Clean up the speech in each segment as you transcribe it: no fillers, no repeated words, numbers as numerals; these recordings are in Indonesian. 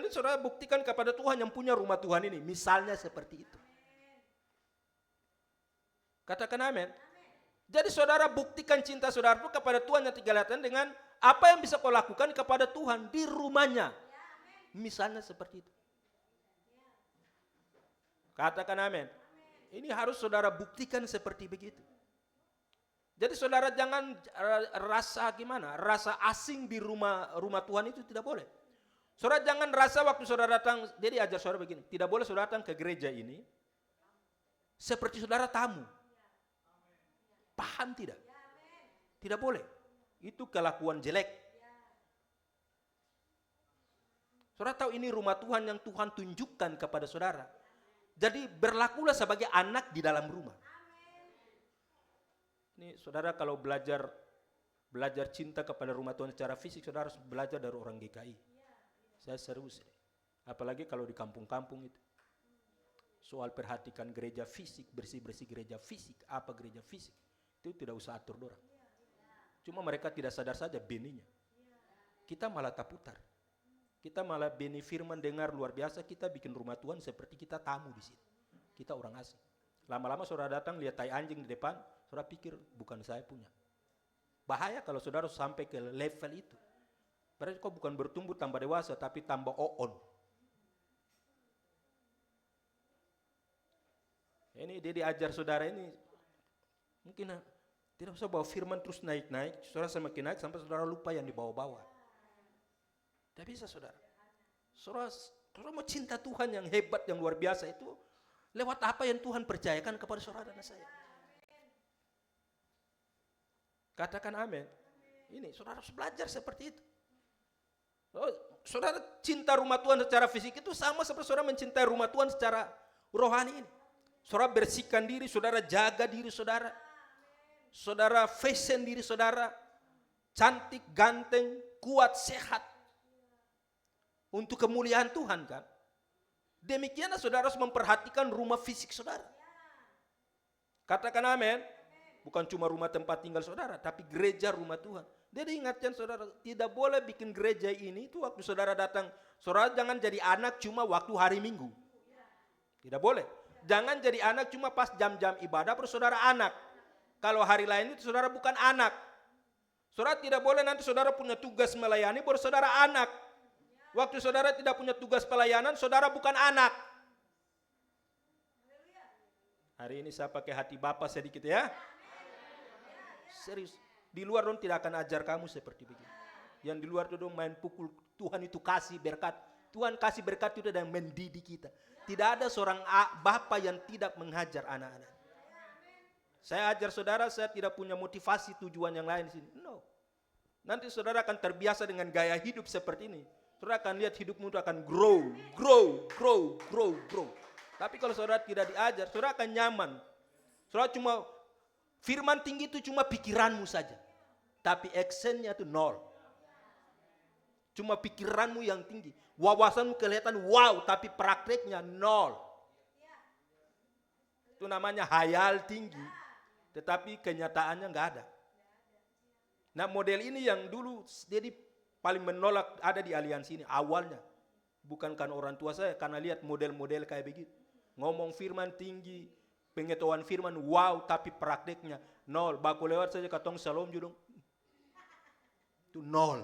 Jadi saudara buktikan kepada Tuhan yang punya rumah Tuhan ini. Misalnya seperti itu. Katakan amin. Jadi saudara buktikan cinta saudara itu kepada Tuhan yang kelihatan dengan apa yang bisa kau lakukan kepada Tuhan di rumahnya. Misalnya seperti itu. Katakan amin. Ini harus saudara buktikan seperti begitu. Jadi saudara jangan rasa gimana? Rasa asing di rumah Tuhan itu tidak boleh. Saudara jangan rasa waktu saudara datang, jadi ajar saudara begini, tidak boleh saudara datang ke gereja ini seperti saudara tamu. Paham tidak? Tidak boleh. Itu kelakuan jelek. Saudara tahu ini rumah Tuhan yang Tuhan tunjukkan kepada saudara. Jadi berlakulah sebagai anak di dalam rumah. Ini saudara kalau belajar cinta kepada rumah Tuhan secara fisik, saudara harus belajar dari orang GKI. Saya serius. Apalagi kalau di kampung-kampung itu. Soal perhatikan gereja fisik, bersih-bersih gereja fisik, apa gereja fisik. Itu tidak usah atur dorang. Cuma mereka tidak sadar saja beninya. Kita malah taputar. Kita malah beni firman dengar luar biasa, kita bikin rumah Tuhan seperti kita tamu di sini. Kita orang asing. Lama-lama saudara datang lihat tai anjing di depan, saudara pikir bukan saya punya. Bahaya kalau saudara sampai ke level itu. Berarti kau bukan bertumbuh tambah dewasa, tapi tambah oon. Ini dia diajar saudara ini, mungkin tidak usah bawa firman terus naik-naik, saudara semakin naik sampai saudara lupa yang di bawah-bawah. Tidak bisa saudara. Saudara mau cinta Tuhan yang hebat, yang luar biasa itu, lewat apa yang Tuhan percayakan kepada saudara dan saya. Katakan amin. Ini saudara harus belajar seperti itu. Saudara cinta rumah Tuhan secara fisik itu sama seperti saudara mencintai rumah Tuhan secara rohani ini. Saudara bersihkan diri, saudara jaga diri saudara. Saudara fashion diri saudara. Cantik, ganteng, kuat, sehat. Untuk kemuliaan Tuhan kan. Demikianlah saudara harus memperhatikan rumah fisik saudara. Katakan amin. Bukan cuma rumah tempat tinggal saudara, tapi gereja rumah Tuhan. Jadi ingatkan saudara, tidak boleh bikin gereja ini itu waktu saudara datang. Saudara jangan jadi anak cuma waktu hari Minggu. Tidak boleh. Jangan jadi anak cuma pas jam-jam ibadah baru saudara anak. Kalau hari lain itu saudara bukan anak. Saudara tidak boleh nanti saudara punya tugas melayani baru saudara anak. Waktu saudara tidak punya tugas pelayanan, saudara bukan anak. Hari ini saya pakai hati Bapak sedikit ya. Serius. Di luar dong tidak akan ajar kamu seperti begini. Yang di luar itu dong main pukul. Tuhan itu kasih berkat. Tuhan kasih berkat itu dan mendidik kita. Tidak ada seorang Bapak yang tidak menghajar anak-anak. Saya ajar saudara, saya tidak punya motivasi tujuan yang lain di sini. No. Nanti saudara akan terbiasa dengan gaya hidup seperti ini. Saudara akan lihat hidupmu itu akan grow. Tapi kalau saudara tidak diajar, saudara akan nyaman. Saudara cuma, firman tinggi itu cuma pikiranmu saja. Tapi actionnya itu nol. Cuma pikiranmu yang tinggi. Wawasanmu kelihatan wow, tapi prakteknya nol. Itu namanya hayal tinggi. Tetapi kenyataannya nggak ada. Nah model ini yang dulu jadi paling menolak ada di aliansi ini awalnya. Bukan karena orang tua saya, karena lihat model-model kayak begitu. Ngomong firman tinggi, pengetahuan firman wow, tapi prakteknya nol. Baku lewat saja katong salam judung. Itu nol.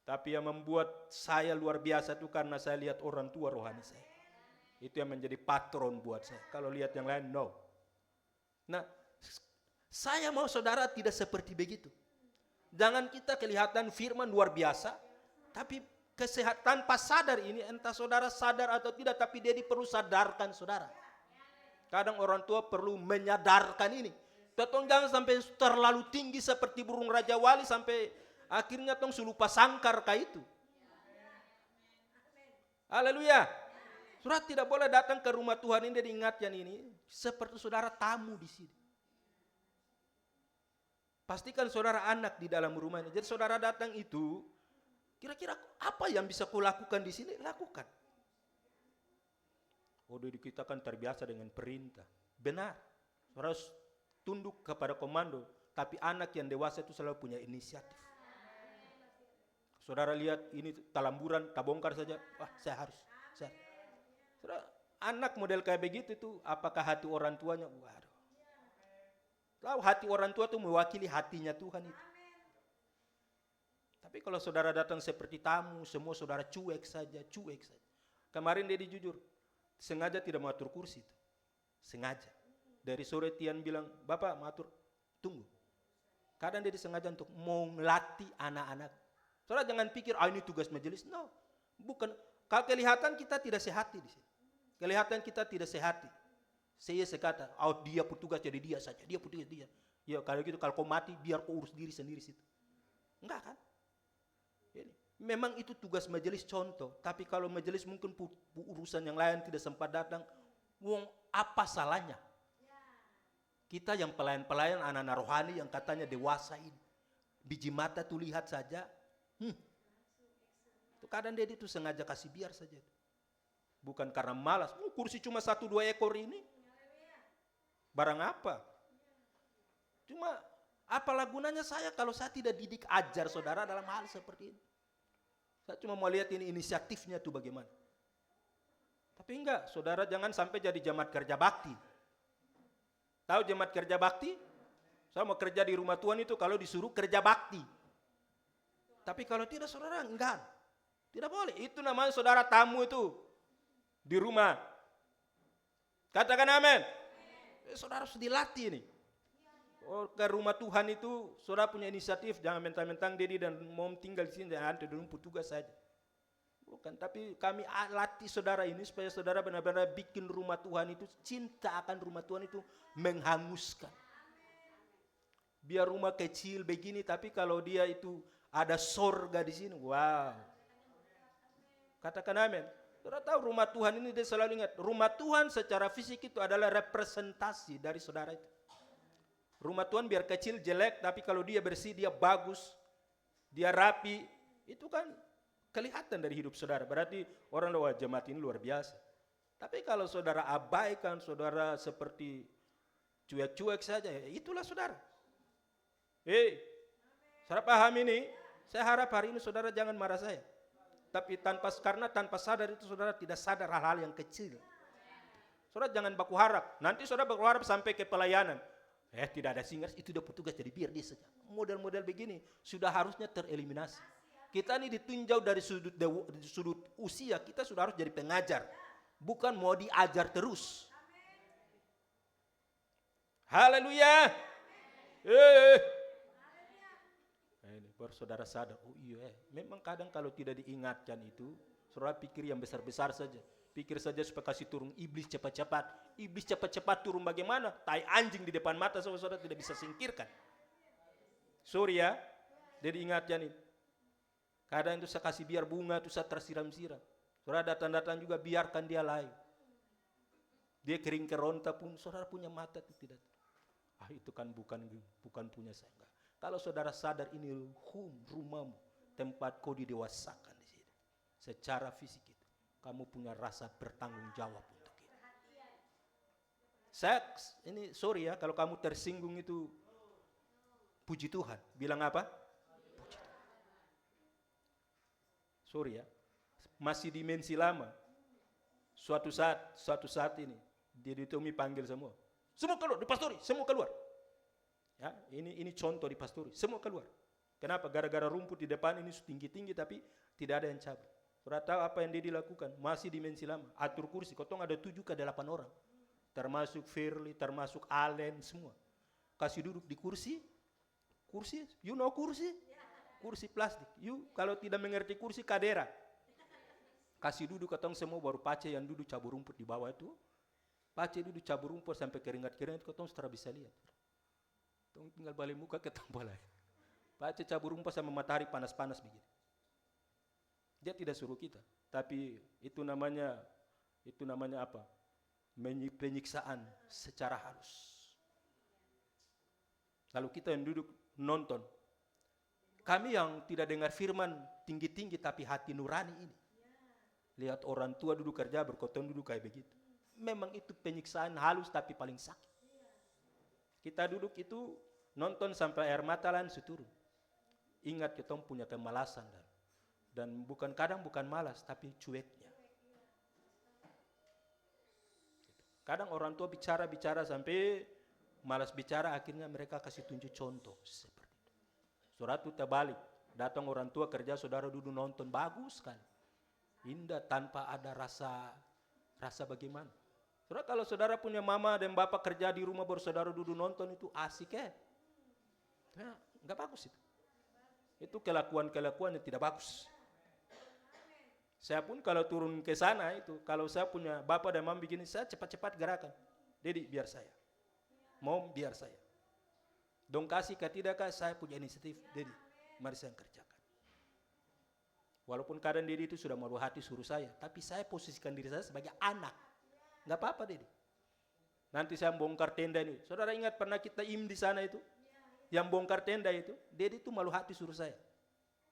Tapi yang membuat saya luar biasa itu karena saya lihat orang tua rohani saya. Itu yang menjadi patron buat saya. Kalau lihat yang lain, no. Nah, saya mau saudara tidak seperti begitu. Jangan kita kelihatan firman luar biasa, tapi kesehatan tanpa sadar ini, entah saudara sadar atau tidak, tapi dia perlu sadarkan saudara. Kadang orang tua perlu menyadarkan ini. Tong jangan sampai terlalu tinggi seperti burung Raja Wali sampai akhirnya tong selupa sangkar kayak itu. Haleluya. Saudara tidak boleh datang ke rumah Tuhan ini dan ingatkan ini seperti saudara tamu di sini. Pastikan saudara anak di dalam rumah ini. Jadi saudara datang itu, kira-kira apa yang bisa kau lakukan di sini? Lakukan. Oh, di kita kan terbiasa dengan perintah. Benar. Saudara harus tunduk kepada komando. Tapi anak yang dewasa itu selalu punya inisiatif. Saudara lihat ini talamburan, tabongkar saja, wah saya harus. Saudara, anak model kayak begitu tuh, apakah hati orang tuanya? Waduh. Tahu hati orang tua tuh mewakili hatinya Tuhan itu. Tapi kalau saudara datang seperti tamu, semua saudara cuek saja. Kemarin dia jujur, sengaja tidak mengatur kursi itu. Sengaja. Dari sore Tian bilang, Bapak mengatur, tunggu. Kadang dia disengaja untuk mau melatih anak-anak. Saudara jangan pikir, ini tugas majelis. No, bukan. Kalau kelihatan kita tidak sehati di sini. Kelihatan kita tidak sehati. Saya sekata, dia petugas jadi dia saja. Dia petugas dia. Ya kalau gitu, kalau kau mati, biar kau urus diri sendiri situ. Enggak kan? Ini. Memang itu tugas majelis contoh. Tapi kalau majelis mungkin urusan yang lain tidak sempat datang. Apa salahnya? Kita yang pelayan-pelayan anak-anak rohani yang katanya dewasa ini. Biji mata tuh lihat saja. Itu kadang dia itu sengaja kasih biar saja. Bukan karena malas. Kursi cuma 1-2 ekor ini. Barang apa? Cuma apalah gunanya saya kalau saya tidak didik ajar saudara dalam hal seperti ini. Saya cuma mau lihat ini inisiatifnya tuh bagaimana. Tapi enggak, saudara jangan sampai jadi jemaat kerja bakti. Tahu jemaat kerja bakti? Saya mau kerja di rumah Tuhan itu kalau disuruh kerja bakti. Tapi kalau tidak saudara, enggak. Tidak boleh. Itu namanya saudara tamu itu. Di rumah. Katakan amin. Saudara harus dilatih nih. Ke rumah Tuhan itu, saudara punya inisiatif. Jangan mentang-mentang Dedi dan mau tinggal di sini. Jangan dulu petugas saja. Bukan, tapi kami latih saudara ini supaya saudara benar-benar bikin rumah Tuhan itu, cinta akan rumah Tuhan itu menghanguskan. Biar rumah kecil begini, tapi kalau dia itu ada sorga di sini, wow. Katakan amin. Saudara tahu rumah Tuhan ini, dia selalu ingat, rumah Tuhan secara fisik itu adalah representasi dari saudara itu. Rumah Tuhan biar kecil, jelek, tapi kalau dia bersih, dia bagus, dia rapi, itu kan kelihatan dari hidup saudara. Berarti orang luar jemaat ini luar biasa. Tapi kalau saudara abaikan, saudara seperti cuek-cuek saja, ya itulah saudara. Saudara paham ini? Saya harap hari ini saudara jangan marah saya. Tapi karena tanpa sadar itu saudara tidak sadar hal-hal yang kecil. Saudara jangan baku harap. Nanti saudara baku harap sampai ke pelayanan. Tidak ada singers, itu udah petugas jadi biar dia saja. Model-model begini sudah harusnya tereliminasi. Kita ini ditinjau dari sudut usia, kita sudah harus jadi pengajar. Bukan mau diajar terus. Haleluya. Ini baru saudara sadar, memang kadang kalau tidak diingatkan itu, saudara pikir yang besar-besar saja. Pikir saja supaya kasih turun iblis cepat-cepat. Iblis cepat-cepat turun bagaimana? Tai anjing di depan mata saudara tidak bisa singkirkan. Sorry ya, jadi ingatkan itu. Kadang itu saya kasih biar bunga itu saya tersiram-siram. Saudara datang-datang juga biarkan dia layu. Dia kering keronta pun saudara punya mata itu tidak. Itu kan bukan punya saya. Enggak. Kalau saudara sadar ini rumahmu, tempat kau didewasakan di sini. Secara fisik itu, kamu punya rasa bertanggung jawab untuk itu. Saya ini sorry ya kalau kamu tersinggung itu, puji Tuhan. Bilang apa? Sorry ya, masih dimensi lama. Suatu saat ini, dia ditemui panggil semua keluar, di pastori, semua keluar. Ya, ini contoh di pastori, semua keluar. Kenapa? Gara-gara rumput di depan ini tinggi-tinggi tapi tidak ada yang cabut. Sudah tahu apa yang dia dilakukan? Masih dimensi lama, atur kursi. Kotong ada 7 ke 8 orang, termasuk Firly, termasuk Allen, semua. Kasih duduk di kursi, you know kursi plastik. Kalau tidak mengerti kursi kadera. Kasih duduk ketong semua, baru Pace yang duduk cabur rumput di bawah itu. Pace duduk cabur rumput sampai keringat-keringat ketong setelah bisa lihat. Ketong tinggal balik muka ketong boleh. Pace cabur rumput sama matahari panas-panas begini. Dia tidak suruh kita, tapi itu namanya apa? Penyiksaan secara halus. Lalu kita yang duduk nonton. Kami yang tidak dengar firman tinggi-tinggi tapi hati nurani ini. Lihat orang tua duduk kerja berkotong duduk kayak begitu. Memang itu penyiksaan halus tapi paling sakit. Kita duduk itu nonton sampai air mata langsung turun. Ingat kita punya kemalasan. Dan kadang bukan malas, tapi cueknya. Kadang orang tua bicara sampai malas bicara, akhirnya mereka kasih tunjuk contoh seperti itu. Saudara itu terbalik, datang orang tua kerja, saudara duduk nonton, bagus sekali, indah, tanpa ada rasa bagaimana. Saudara, kalau saudara punya mama dan bapak kerja di rumah baru saudara duduk nonton, itu asik ya? Enggak bagus itu. Itu kelakuan yang tidak bagus. Saya pun kalau turun ke sana itu, kalau saya punya bapak dan mama begini, saya cepat-cepat gerakan. Dedi, biar saya. Mom, biar saya. Dong kasih ke tidakkah, saya punya inisiatif. Dedi, mari saya kerjakan. Walaupun kadang Dedi itu sudah malu hati suruh saya, tapi saya posisikan diri saya sebagai anak. Enggak apa-apa, Dedi. Nanti saya bongkar tenda ini. Saudara ingat pernah kita di sana itu? Yang bongkar tenda itu, Dedi itu malu hati suruh saya.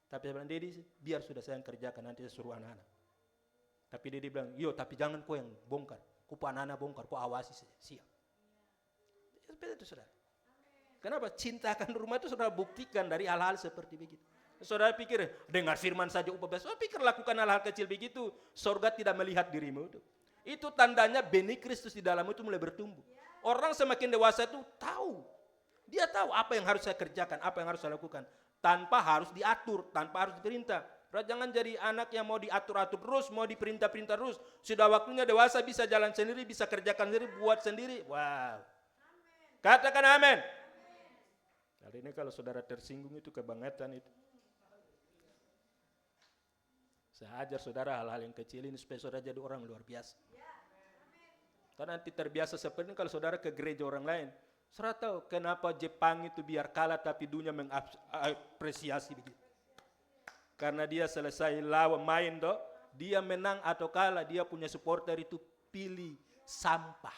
Tapi saya bilang, Dedi, biar sudah saya yang kerjakan, nanti saya suruh anak-anak. Tapi Dedi bilang, yo, tapi jangan kau yang bongkar. Kau anak-anak bongkar, kau awasi saja. Siap. Seperti itu, saudara. Kenapa? Cinta akan rumah itu saudara buktikan dari hal-hal seperti begitu. Saudara pikir, dengar firman saja upah biasa. Saudara pikir lakukan hal-hal kecil begitu, surga tidak melihat dirimu itu. Itu tandanya benih Kristus di dalam itu mulai bertumbuh. Orang semakin dewasa itu tahu. Dia tahu apa yang harus saya kerjakan, apa yang harus saya lakukan. Tanpa harus diatur, tanpa harus diperintah. Jangan jadi anak yang mau diatur-atur terus, mau diperintah-perintah terus. Sudah waktunya dewasa, bisa jalan sendiri, bisa kerjakan sendiri, buat sendiri. Wow. Katakan amin. Kali ini kalau saudara tersinggung itu kebangetan itu. Saya ajar saudara hal-hal yang kecil ini supaya saudara jadi orang luar biasa. Karena nanti terbiasa seperti ini kalau saudara ke gereja orang lain. Saudara tahu kenapa Jepang itu biar kalah tapi dunia mengapresiasi begitu. Karena dia selesai lawan main doh, dia menang atau kalah, dia punya supporter itu pilih sampah.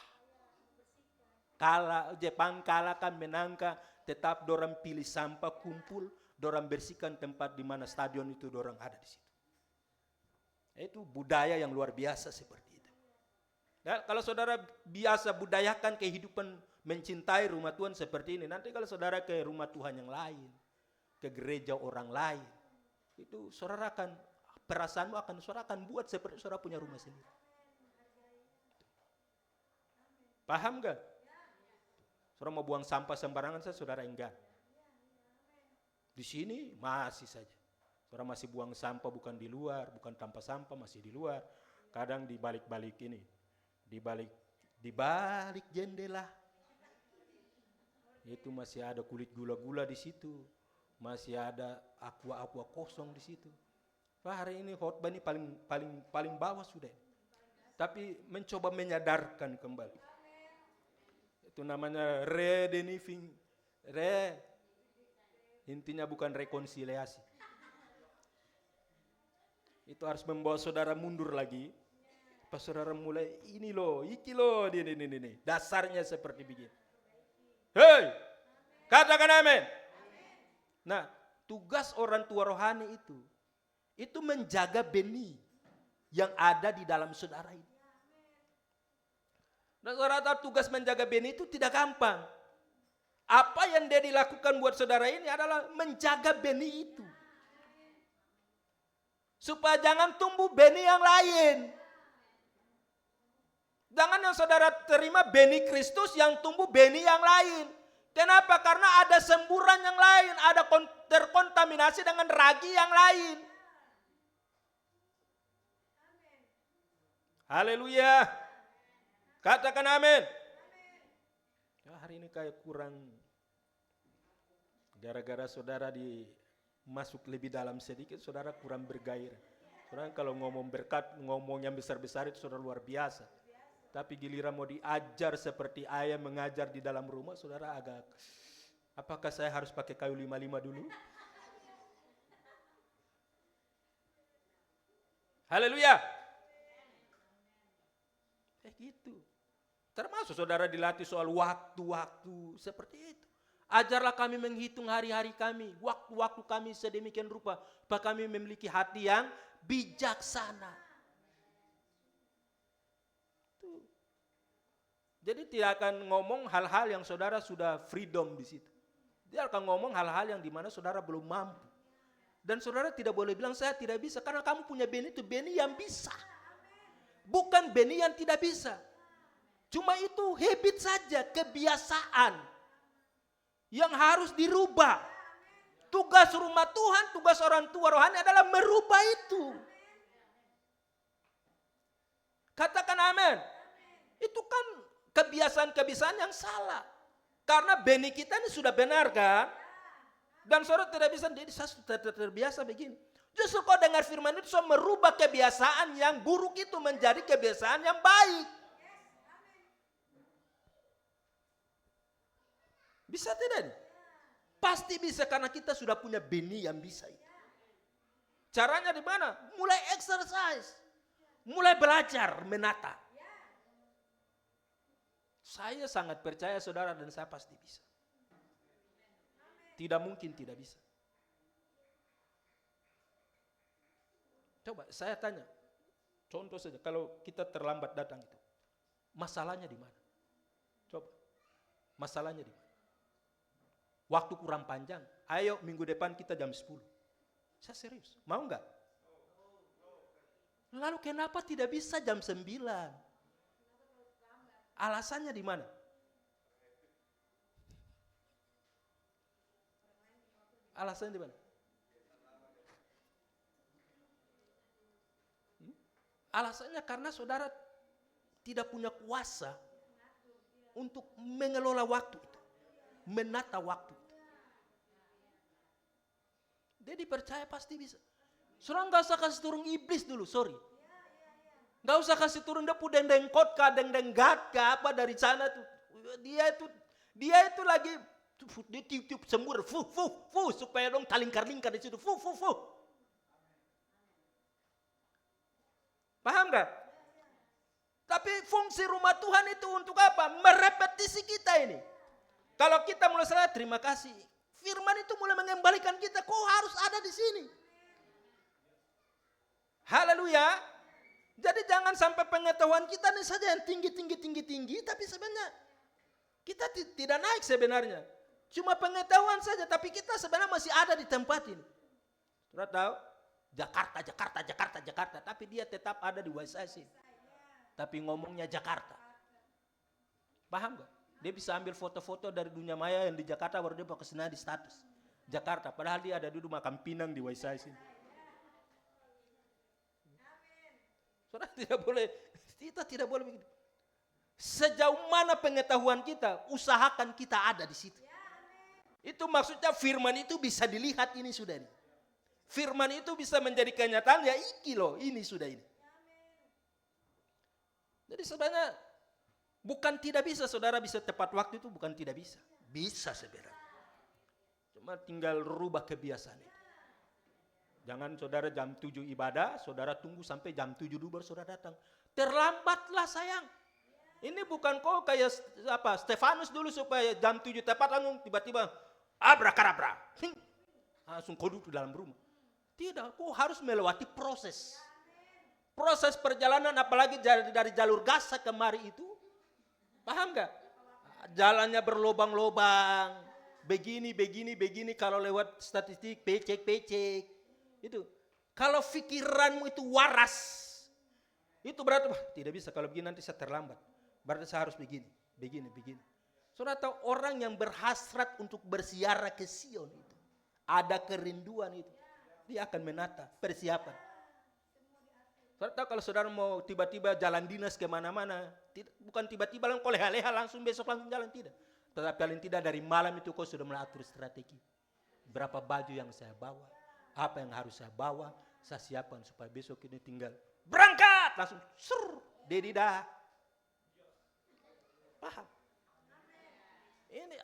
Jepang kalahkan menangkan, tetap dorang pilih sampah kumpul, dorang bersihkan tempat di mana stadion itu dorang ada di situ. Itu budaya yang luar biasa seperti itu. Nah, kalau saudara biasa budayakan kehidupan mencintai rumah Tuhan seperti ini, nanti kalau saudara ke rumah Tuhan yang lain, ke gereja orang lain, itu saudara akan, perasaanmu akan saudara akan buat seperti saudara punya rumah sendiri. Paham gak? Saudara mau buang sampah sembarangan saja, saudara enggak. Di sini masih saja. Saudara masih buang sampah bukan di luar, bukan tanpa sampah, masih di luar. Kadang di balik-balik ini, di balik jendela. Itu masih ada kulit gula-gula di situ. Masih ada aqua kosong di situ. Hari ini khotbah ini paling bawah sudah. Tapi mencoba menyadarkan kembali. Itu namanya redenifing. Intinya bukan rekonsiliasi. Itu harus membawa saudara mundur lagi. Pas saudara mulai ini loh, iki loh, ini. Dasarnya seperti begini. Hei, katakan amin. Nah, tugas orang tua rohani itu menjaga benih yang ada di dalam saudara ini. Nah, saudara tahu tugas menjaga benih itu tidak gampang. Apa yang dia dilakukan buat saudara ini adalah menjaga benih itu. Supaya jangan tumbuh benih yang lain. Jangan yang saudara terima benih Kristus yang tumbuh benih yang lain. Kenapa? Karena ada semburan yang lain, ada terkontaminasi dengan ragi yang lain. Haleluya. Katakan amin. Ya, hari ini kayak kurang. Gara-gara saudara masuk lebih dalam sedikit, saudara kurang bergairah. Saudara kalau ngomong berkat, ngomong yang besar-besar itu saudara luar biasa. Tapi giliran mau diajar seperti ayah mengajar di dalam rumah, saudara agak, apakah saya harus pakai kayu 55 dulu? Haleluya. Gitu. Termasuk saudara dilatih soal waktu-waktu seperti itu. Ajarlah kami menghitung hari-hari kami, waktu-waktu kami sedemikian rupa, supaya kami memiliki hati yang bijaksana. Jadi tidak akan ngomong hal-hal yang saudara sudah freedom di situ. Dia akan ngomong hal-hal yang dimana saudara belum mampu. Dan saudara tidak boleh bilang saya tidak bisa, karena kamu punya benih itu benih yang bisa. Bukan benih yang tidak bisa. Cuma itu habit saja, kebiasaan yang harus dirubah. Tugas rumah Tuhan, tugas orang tua rohani adalah merubah itu. Katakan amin. Itu kan kebiasaan-kebiasaan yang salah. Karena benih kita ini sudah benar kan? Dan saudara tidak bisa, jadi saya sudah terbiasa begini. Justru kau dengar firman itu so merubah kebiasaan yang buruk itu menjadi kebiasaan yang baik. Bisa tidak? Pasti bisa, karena kita sudah punya benih yang bisa itu. Caranya di mana? Mulai exercise. Mulai belajar menata. Saya sangat percaya saudara, dan saya pasti bisa. Tidak mungkin tidak bisa. Coba saya tanya, contoh saja, kalau kita terlambat datang itu, masalahnya di mana? Coba, masalahnya di mana? Waktu kurang panjang, ayo minggu depan kita jam 10. Saya serius, mau enggak? Lalu kenapa tidak bisa jam 9? Alasannya di mana? Alasannya di mana? Alasannya karena saudara tidak punya kuasa untuk mengelola waktu itu, menata waktu itu. Jadi percaya pasti bisa. Saudara nggak usah kasih turun iblis dulu, sorry. Nggak usah kasih turun depu dendeng kotka, dendeng gatka apa dari sana tuh. Dia itu lagi dia tiup-tiup semur, supaya dong talingkar-lingkar di situ, Paham gak? Tapi fungsi rumah Tuhan itu untuk apa? Merepetisi kita ini. Kalau kita mulai salah, terima kasih. Firman itu mulai mengembalikan kita, kok harus ada di sini. Haleluya. Jadi jangan sampai pengetahuan kita ini saja yang tinggi, tapi sebenarnya kita tidak naik sebenarnya. Cuma pengetahuan saja, tapi kita sebenarnya masih ada di tempat ini. Sudah tahu? Jakarta, tapi dia tetap ada di YSIC. Tapi ngomongnya Jakarta. Paham gak? Dia bisa ambil foto-foto dari dunia maya yang di Jakarta, baru dia pakai senada di status Jakarta, padahal dia ada duduk makan pinang di YSIC. Saudara kita tidak boleh begitu. Sejauh mana pengetahuan kita, usahakan kita ada di situ. Itu maksudnya firman itu bisa dilihat, ini sudah ini. Firman itu bisa menjadi kenyataan, ya iki loh, ini sudah ini. Jadi sebenarnya bukan tidak bisa, saudara bisa tepat waktu itu, bukan tidak bisa. Bisa sebenarnya. Cuma tinggal rubah kebiasaan itu. Jangan saudara jam 7 ibadah, saudara tunggu sampai jam 7 dulu baru saudara datang. Terlambatlah sayang. Ini bukan kau kayak apa Stefanus dulu supaya jam 7 tepat langsung tiba-tiba abrakadabra. Langsung kau duduk dalam rumah. Tidak, kau harus melewati proses. Proses perjalanan, apalagi dari jalur Gaza kemari itu. Paham gak? Jalannya berlobang-lobang. Begini, kalau lewat statistik, pecek. Itu. Kalau pikiranmu itu waras, itu berarti, tidak bisa, kalau begini nanti saya terlambat. Berarti saya harus begini. Saudara tahu orang yang berhasrat untuk berziarah ke Sion itu, ada kerinduan itu, dia akan menata persiapan. Saudara tahu kalau saudara mau tiba-tiba jalan dinas kemana-mana, bukan tiba-tiba kau leha-leha langsung besok langsung jalan, tidak. Tetapi paling tidak dari malam itu kau sudah mengatur strategi. Berapa baju yang saya bawa, apa yang harus saya bawa, saya siapkan supaya besok ini tinggal berangkat langsung dedidah. Paham? Ini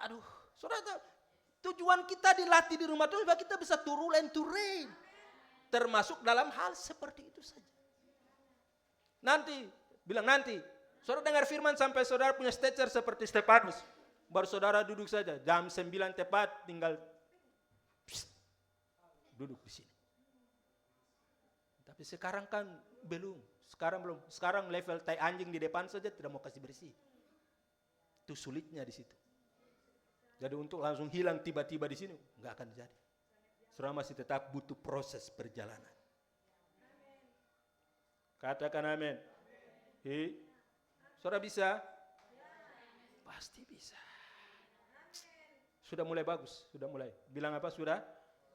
saudara, tujuan kita dilatih di rumah Tuhan supaya kita bisa turun and to reign. Termasuk dalam hal seperti itu saja. Nanti, saudara dengar firman sampai saudara punya stature seperti Stefanus. Baru saudara duduk saja, jam 9 tepat tinggal duduk di sini. Tapi sekarang kan belum. Sekarang level tai anjing di depan saja tidak mau kasih bersih. Itu sulitnya di situ. Jadi untuk langsung hilang tiba-tiba di sini nggak akan jadi. Saudara masih tetap butuh proses perjalanan. Katakan amin. Saudara bisa? Pasti bisa. Sudah mulai bagus, sudah mulai. Bilang apa sudah?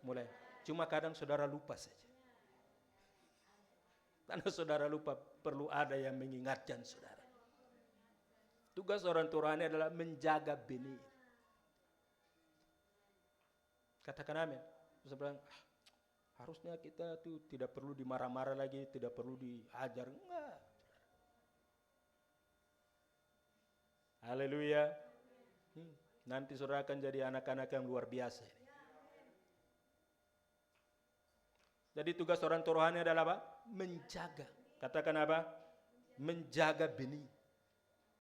Mulai. Cuma kadang saudara lupa saja. Karena saudara lupa, perlu ada yang mengingatkan saudara. Tugas orang tuanya adalah menjaga benih. Katakan amin. Saya bilang, harusnya kita tuh tidak perlu dimarah-marah lagi, tidak perlu diajar. Enggak. Haleluya. Nanti saudara akan jadi anak-anak yang luar biasa. Jadi tugas orang rohani adalah apa? Menjaga. Katakan apa? Menjaga benih.